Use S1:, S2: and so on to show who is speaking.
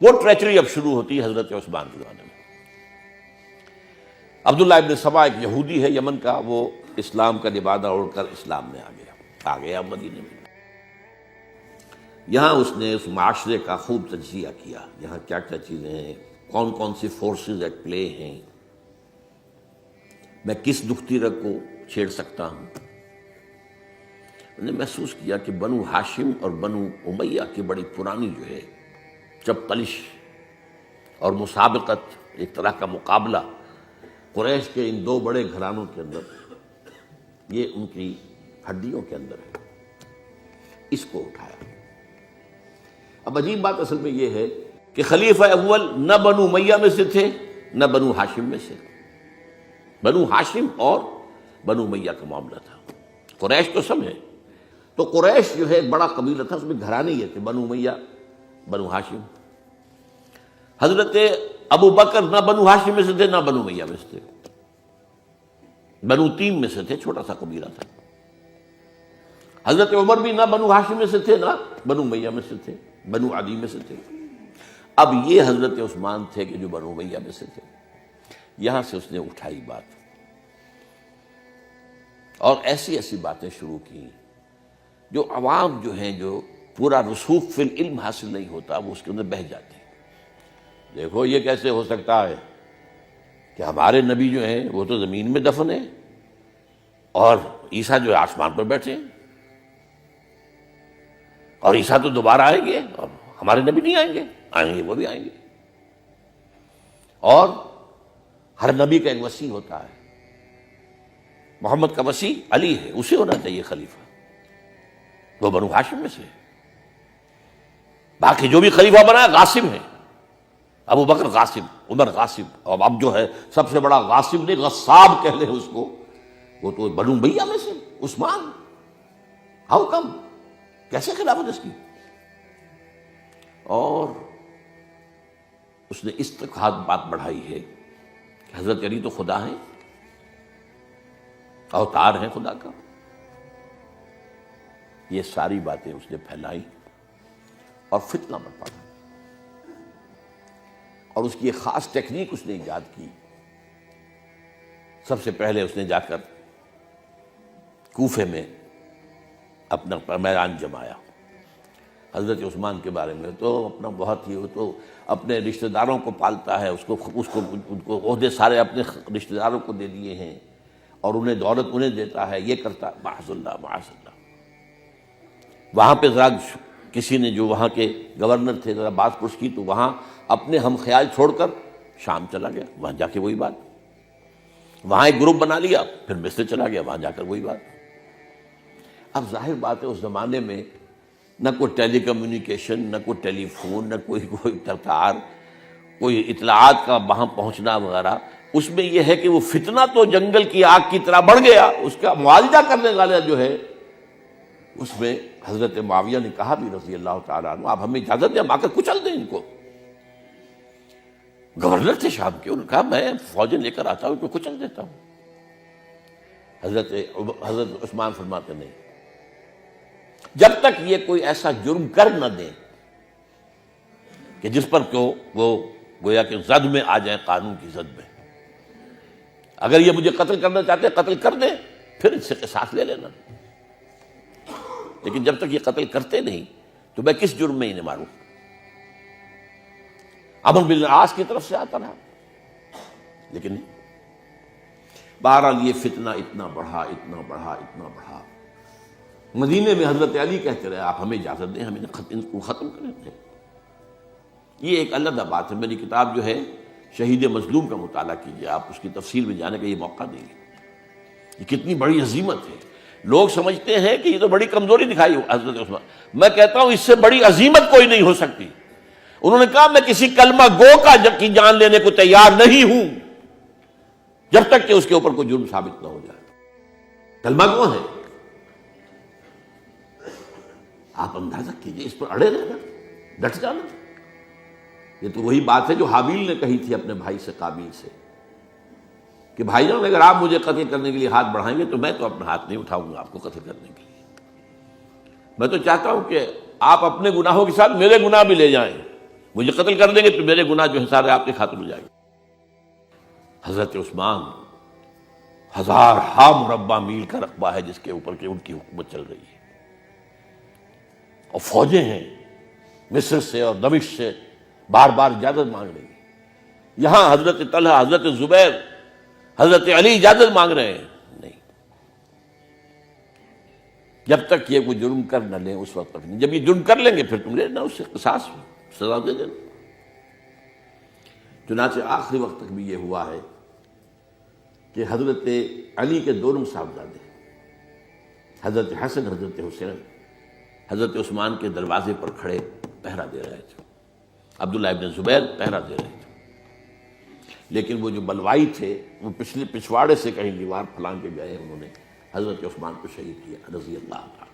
S1: وہ ٹریچری اب شروع ہوتی ہے حضرت عثمان کے زمانے میں۔ عبداللہ ابن سبا ایک یہودی ہے یمن کا، وہ اسلام کا لبادہ اوڑھ کر اسلام میں آ گیا مدینے میں۔ یہاں اس نے اس معاشرے کا خوب تجزیہ کیا، یہاں کیا کیا چیزیں ہیں، کون کون سی فورسز ایٹ پلے ہیں، میں کس دختری رگ کو چھیڑ سکتا ہوں۔ میں نے محسوس کیا کہ بنو ہاشم اور بنو امیہ کی بڑی پرانی جو ہے چپقلش اور مسابقت، ایک طرح کا مقابلہ قریش کے ان دو بڑے گھرانوں کے اندر، یہ ان کی ہڈیوں کے اندر ہے، اس کو اٹھایا۔ اب عجیب بات اصل میں یہ ہے کہ خلیفہ اول نہ بنو امیہ میں سے تھے نہ بنو ہاشم میں سے، بنو ہاشم اور بنو امیہ کا معاملہ تھا۔ قریش تو سب ہے، تو قریش جو ہے ایک بڑا قبیلہ تھا، اس میں گھرانے یہ تھے، بنو امیہ بنو ہاشم۔ حضرت ابو بکر نہ بنو ہاشم میں سے تھے نہ بنو امیہ میں سے تھے، بنو تیم میں سے تھے، چھوٹا سا قبیلہ تھا۔ حضرت عمر بھی نہ بنو ہاشم میں سے تھے نہ بنو امیہ میں سے تھے، بنو عدی میں سے تھے۔ اب یہ حضرت عثمان تھے کہ جو بنو امیہ میں سے تھے۔ یہاں سے اس نے اٹھائی بات اور ایسی ایسی باتیں شروع کی جو عوام جو ہیں، جو پورا رسوخ فی العلم حاصل نہیں ہوتا، وہ اس کے اندر بہہ جاتے ہیں۔ دیکھو یہ کیسے ہو سکتا ہے کہ ہمارے نبی جو ہیں وہ تو زمین میں دفن ہیں اور عیسیٰ جو ہے آسمان پر بیٹھے ہیں، اور عیسیٰ تو دوبارہ آئیں گے اور ہمارے نبی نہیں آئیں گے، آئیں گے وہ بھی آئیں گے، اور ہر نبی کا ایک وصی ہوتا ہے، محمد کا وصی علی ہے، اسے ہونا چاہیے خلیفہ، وہ بنو ہاشم میں سے۔ باقی جو بھی خلیفہ بنا ہے غاصب ہے، ابو بکر غاصب، عمر غاصب، اور اب جو ہے سب سے بڑا غاصب نہیں غصاب کہہ لیں اس کو، وہ تو بنو امیہ میں سے عثمان۔ ہاؤ کم، کیسے خلافت اس کی؟ اور اس نے اس تک بات بڑھائی ہے کہ حضرت علی تو خدا ہیں، اوتار ہیں خدا کا۔ یہ ساری باتیں اس نے پھیلائی اور فتنہ برپا کیا، اور اس کی ایک خاص ٹیکنیک اس نے ایجاد کی۔ سب سے پہلے اس نے جا کر کوفے میں اپنا میدان جمایا۔ حضرت عثمان کے بارے میں تو اپنا بہت ہی، وہ تو اپنے رشتہ داروں کو پالتا ہے، ان کو عہدے سارے اپنے رشتہ داروں کو دے دیے ہیں، اور انہیں دولت انہیں دیتا ہے، یہ کرتا ہے، معاذ اللہ معاذ اللہ۔ وہاں پہ ذرا کسی نے جو وہاں کے گورنر تھے ذرا بات پرس کی، تو وہاں اپنے ہم خیال چھوڑ کر شام چلا گیا، وہاں جا کے وہی بات، وہاں ایک گروپ بنا لیا، پھر مصر چلا گیا، وہاں جا کر وہی بات۔ اب ظاہر بات ہے اس زمانے میں نہ کوئی ٹیلی کمیونیکیشن، نہ کوئی ٹیلی فون، نہ کوئی تار، کوئی اطلاعات کا وہاں پہنچنا وغیرہ۔ اس میں یہ ہے کہ وہ فتنہ تو جنگل کی آگ کی طرح بڑھ گیا، اس کا معالجہ کرنے والا جو ہے، اس میں حضرت معاویہ نے کہا بھی رضی اللہ تعالیٰ عنہ، آپ ہمیں اجازت دیں، ہم آ کر کچل دیں ان کو۔ گورنر تھے شام کے، انہوں نے کہا میں فوجیں لے کر آتا ہوں، ان کو کچل دیتا ہوں۔ حضرت عثمان فرماتے نہیں، جب تک یہ کوئی ایسا جرم کر نہ دیں کہ جس پر کو وہ گویا کہ زد میں آ جائیں، قانون کی زد میں۔ اگر یہ مجھے قتل کرنا چاہتے ہیں قتل کر دیں، پھر اس سے قصاص لے لینا، لیکن جب تک یہ قتل کرتے نہیں تو میں کس جرم میں انہیں ماروں؟ عمرو بن العاص کی طرف سے آتا رہا، لیکن نہیں۔ بہرحال یہ فتنہ اتنا بڑھا اتنا بڑھا اتنا بڑھا، مدینے میں حضرت علی کہتے رہے آپ ہمیں اجازت دیں، ہم ان کو ختم کریں۔ یہ ایک علیحدہ بات ہے، میری کتاب جو ہے شہید مظلوم کا مطالعہ کیجیے، آپ اس کی تفصیل میں جانے کا یہ موقع دیں گے۔ یہ کتنی بڑی عظیمت ہے، لوگ سمجھتے ہیں کہ یہ تو بڑی کمزوری دکھائی حضرت عثمان، میں کہتا ہوں اس سے بڑی عظیمت کوئی نہیں ہو سکتی۔ انہوں نے کہا میں کسی کلمہ گو کی جان لینے کو تیار نہیں ہوں جب تک کہ اس کے اوپر کوئی جرم ثابت نہ ہو جائے۔ کلمہ گو ہے، آپ اندازہ کیجئے، اس پر اڑے رہنا، ڈٹ جانا۔ یہ تو وہی بات ہے جو حابیل نے کہی تھی اپنے بھائی سے، قابیل سے، کہ بھائی جان اگر آپ مجھے قتل کرنے کے لیے ہاتھ بڑھائیں گے تو میں تو اپنا ہاتھ نہیں اٹھاؤں گا آپ کو قتل کرنے کے لیے۔ میں تو چاہتا ہوں کہ آپ اپنے گناہوں کے ساتھ میرے گناہ بھی لے جائیں، مجھے قتل کر دیں گے تو میرے گناہ جو ہے سارے آپ کے خاتمے ہو جائیں گے۔ حضرت عثمان 1000 مربع میل کا رقبہ ہے جس کے اوپر کہ ان کی حکومت چل رہی ہے، اور فوجیں ہیں مصر سے اور دمشق سے بار بار اجازت مانگ رہی ہیں۔ یہاں حضرت طلحہ، حضرت زبیر، حضرت علی اجازت مانگ رہے ہیں، نہیں، جب تک یہ کوئی جرم کر نہ لیں اس وقت تک نہیں۔ جب یہ جرم کر لیں گے پھر تم لینا اس سے قصاص، سزا دے دینا۔ چنانچہ آخری وقت تک بھی یہ ہوا ہے کہ حضرت علی کے دونوں صاحبزادے حضرت حسن، حضرت حسین، حضرت عثمان کے دروازے پر کھڑے پہرا دے رہے تھے، عبداللہ ابن زبیر پہرا دے رہے تھے، لیکن وہ جو بلوائی تھے وہ پچھواڑے سے کہیں دیوار پھلانگ کے گئے، انہوں نے حضرت عثمان کو شہید کیا رضی اللہ عنہ۔